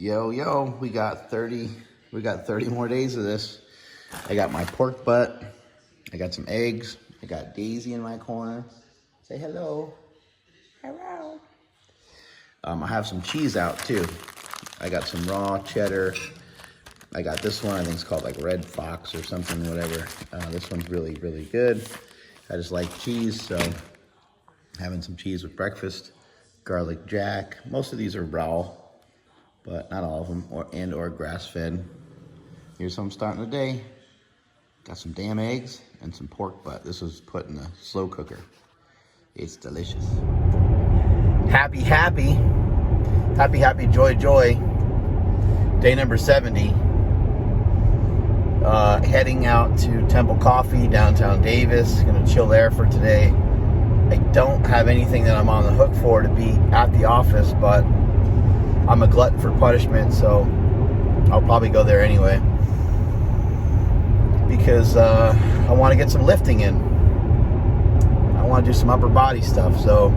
Yo, we got 30 more days of this. I got my pork butt. I got some eggs. I got Daisy in my corner. Say hello. Hello. I have some cheese out too. I got some raw cheddar. I got this one, I think it's called like Red Fox or something, whatever. This one's really, really good. I just like cheese, so having some cheese with breakfast. Garlic jack. Most of these are raw, but not all of them, or grass-fed. Here's how I'm starting the day. Got some damn eggs and some pork butt. This was put in a slow cooker. It's delicious. Happy, joy. Day number 70. Heading out to Temple Coffee, downtown Davis. Gonna chill there for today. I don't have anything that I'm on the hook for to be at the office, but I'm a glutton for punishment, so I'll probably go there anyway. Because I want to get some lifting in. I want to do some upper body stuff, so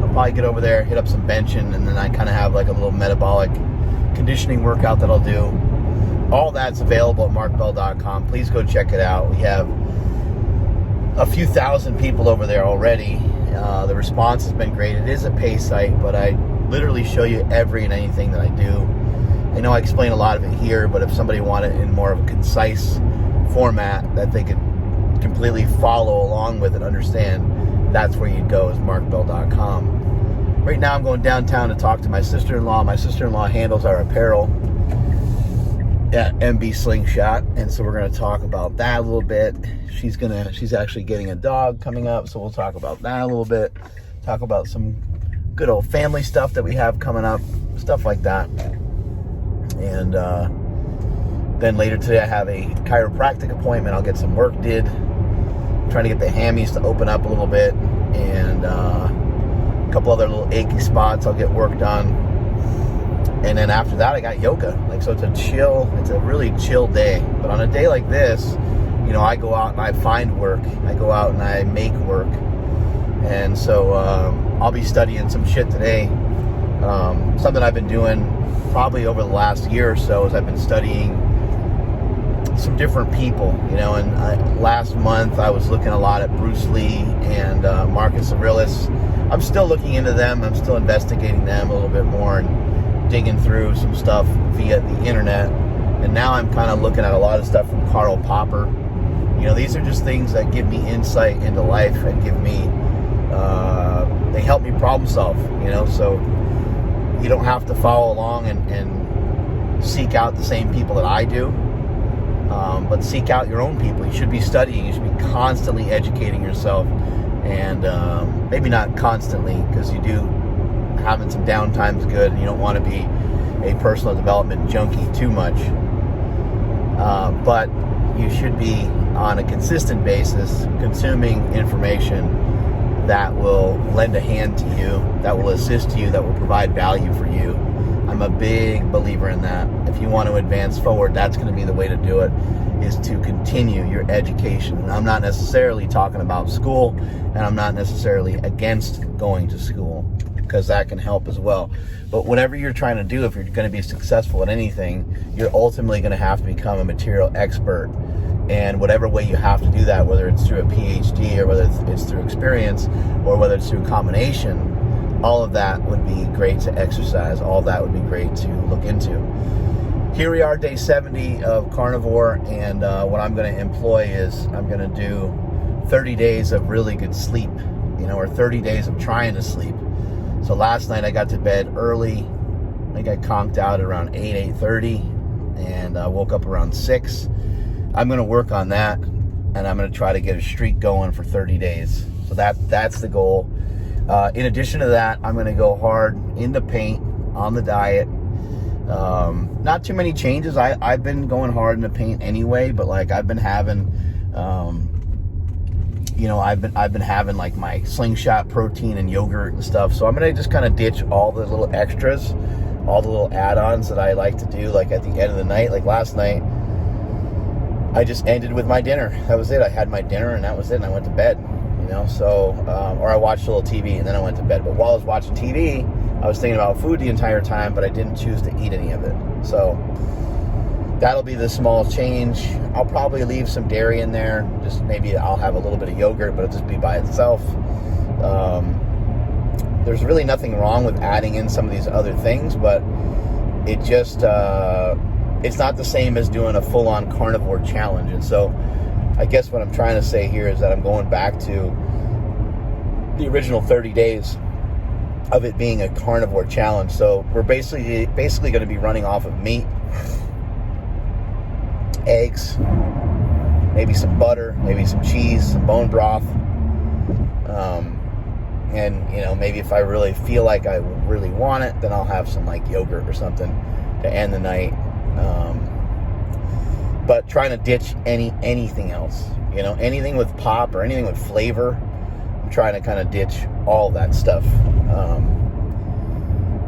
I'll probably get over there, hit up some benching, and then I kind of have like a little metabolic conditioning workout that I'll do. All that's available at markbell.com. Please go check it out. We have a few thousand people over there already. The response has been great. It is a pay site, but I literally show you every and anything that I do. I know I explain a lot of it here, but if somebody wanted it in more of a concise format that they could completely follow along with and understand, that's where you'd go, is markbell.com. Right now I'm going downtown to talk to my sister-in-law. My sister-in-law handles our apparel at MB Slingshot, and so we're going to talk about that a little bit. She's actually getting a dog coming up, so we'll talk about that a little bit. Talk about some good old family stuff that we have coming up, stuff like that. And then later today I have a chiropractic appointment. I'll get some work did. I'm trying to get the hammies to open up a little bit, and a couple other little achy spots. I'll get work done. And then after that, I got yoga. So it's a really chill day. But on a day like this, I go out and I find work. I go out and I make work. And so I'll be studying some shit today. Something I've been doing probably over the last year or so is I've been studying some different people. And last month I was looking a lot at Bruce Lee and Marcus Aurelius. I'm still looking into them. I'm still investigating them a little bit more and digging through some stuff via the internet. And now I'm kind of looking at a lot of stuff from Karl Popper. These are just things that give me insight into life and give me, they help me problem solve, so you don't have to follow along and seek out the same people that I do, but seek out your own people. You should be studying. You should be constantly educating yourself, and maybe not constantly, because you do having some downtime is good, and you don't want to be a personal development junkie too much, but you should be on a consistent basis consuming information that will lend a hand to you, that will assist you, that will provide value for you. I'm a big believer in that. If you want to advance forward, that's going to be the way to do it, is to continue your education. And I'm not necessarily talking about school, and I'm not necessarily against going to school, because that can help as well. But whatever you're trying to do, if you're going to be successful at anything, you're ultimately going to have to become a material expert. And whatever way you have to do that, whether it's through a PhD or whether it's through experience or whether it's through a combination, all of that would be great to exercise. All of that would be great to look into. Here we are, day 70 of Carnivore, and what I'm going to employ is I'm going to do 30 days of really good sleep, or 30 days of trying to sleep. So last night I got to bed early. I think I conked out at around 8:30, and woke up around 6. I'm going to work on that, and I'm going to try to get a streak going for 30 days. So that's the goal. In addition to that, I'm going to go hard in the paint, on the diet. Not too many changes. I've been going hard in the paint anyway, but I've been having, I've been having like my Slingshot protein and yogurt and stuff. So I'm going to just kind of ditch all the little extras, all the little add-ons that I like to do, at the end of the night. Like last night, I just ended with my dinner. That was it. I had my dinner and that was it, and I went to bed. Or I watched a little TV and then I went to bed. But while I was watching TV, I was thinking about food the entire time, but I didn't choose to eat any of it. So that'll be the small change. I'll probably leave some dairy in there. Just maybe I'll have a little bit of yogurt, but it'll just be by itself. There's really nothing wrong with adding in some of these other things, but it just, it's not the same as doing a full-on carnivore challenge. And so I guess what I'm trying to say here is that I'm going back to the original 30 days of it being a carnivore challenge. So we're basically going to be running off of meat, eggs, maybe some butter, maybe some cheese, some bone broth, and maybe if I really feel like I really want it, then I'll have some like yogurt or something to end the night. But trying to ditch anything else, anything with pop or anything with flavor. I'm trying to kind of ditch all that stuff.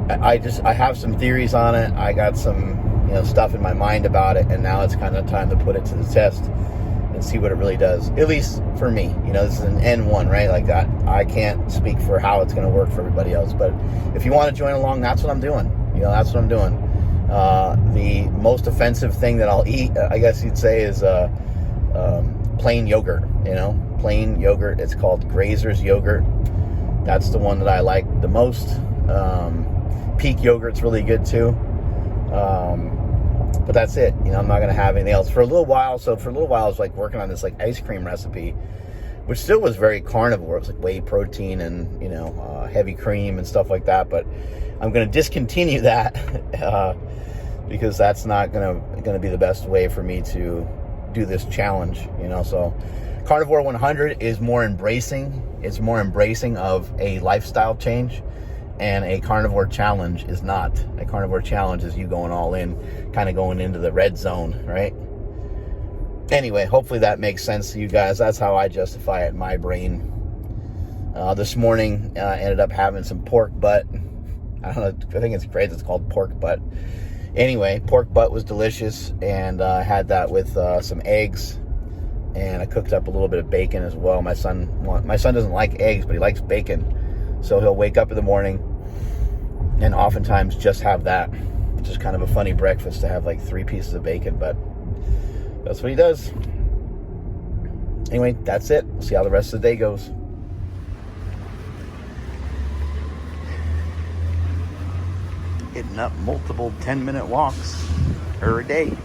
I have some theories on it. I got some stuff in my mind about it, and now it's kind of time to put it to the test and see what it really does. At least for me, this is an N1, right? Like that. I can't speak for how it's going to work for everybody else, but if you want to join along, that's what I'm doing. That's what I'm doing. The most offensive thing that I'll eat, I guess you'd say, is plain yogurt. Plain yogurt. It's called Grazer's yogurt. That's the one that I like the most. Peak yogurt's really good too. But that's it. I'm not going to have anything else for a little while. So for a little while, I was like working on this like ice cream recipe, which still was very carnivore. It was like whey protein and, heavy cream and stuff like that. But I'm going to discontinue that because that's not going to be the best way for me to do this challenge, So Carnivore 100 is more embracing. It's more embracing of a lifestyle change. And a carnivore challenge is not. A carnivore challenge is you going all in, kind of going into the red zone, right? Anyway, hopefully that makes sense to you guys. That's how I justify it in my brain. This morning, I ended up having some pork butt. I don't know, I think it's great it's called pork butt. Anyway, pork butt was delicious, and I had that with some eggs, and I cooked up a little bit of bacon as well. My son doesn't like eggs, but he likes bacon. So he'll wake up in the morning and oftentimes just have that. It's just kind of a funny breakfast to have like 3 pieces of bacon, but that's what he does. Anyway, that's it. We'll see how the rest of the day goes. Hitting up multiple 10-minute walks every day.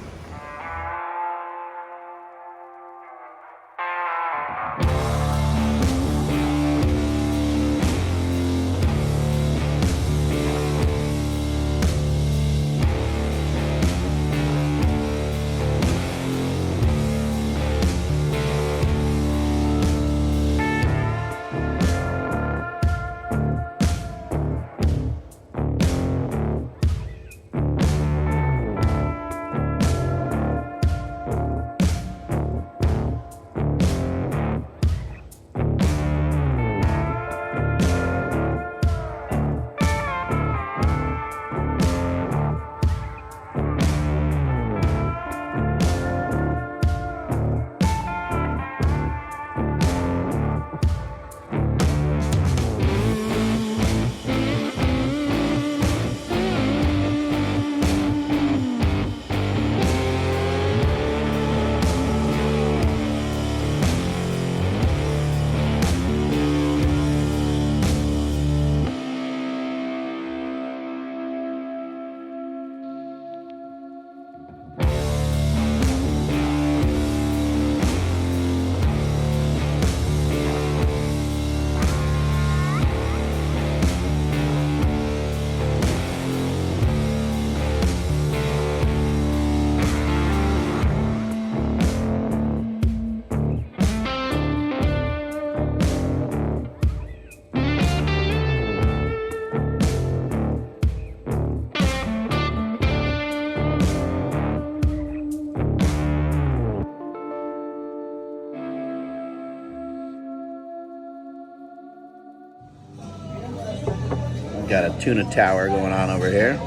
Got a tuna tower going on over here.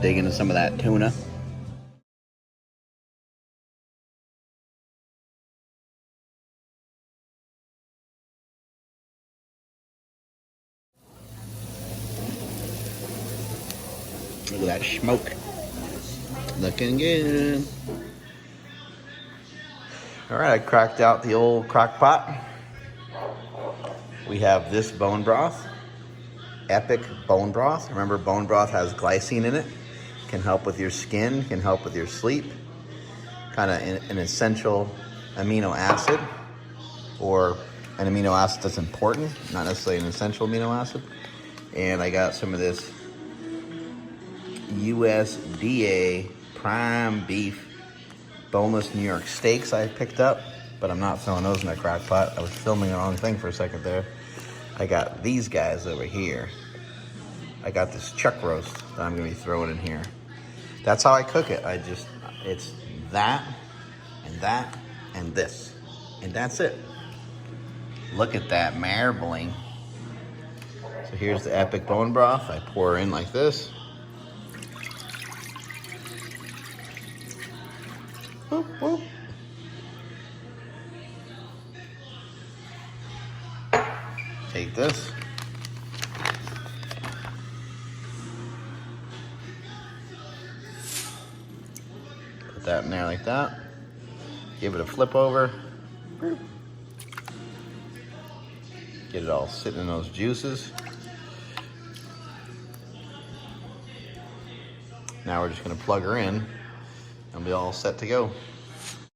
Dig into some of that tuna. Look at that smoke. Looking good. All right, I cracked out the old crock pot. We have this bone broth. Epic bone broth. Remember, bone broth has glycine in it. Can help with your skin, can help with your sleep. Kind of an essential amino acid, or an amino acid that's important, not necessarily an essential amino acid. And I got some of this USDA prime beef boneless New York steaks I picked up, but I'm not throwing those in that crock pot. I was filming the wrong thing for a second there. I got these guys over here. I got this chuck roast that I'm gonna be throwing in here. That's how I cook it. It's that, and that, and this. And that's it. Look at that marbling. So here's the epic bone broth. I pour in like this. Whoop, whoop. Take this. Put that in there like that. Give it a flip over. Get it all sitting in those juices. Now we're just gonna plug her in and be all set to go.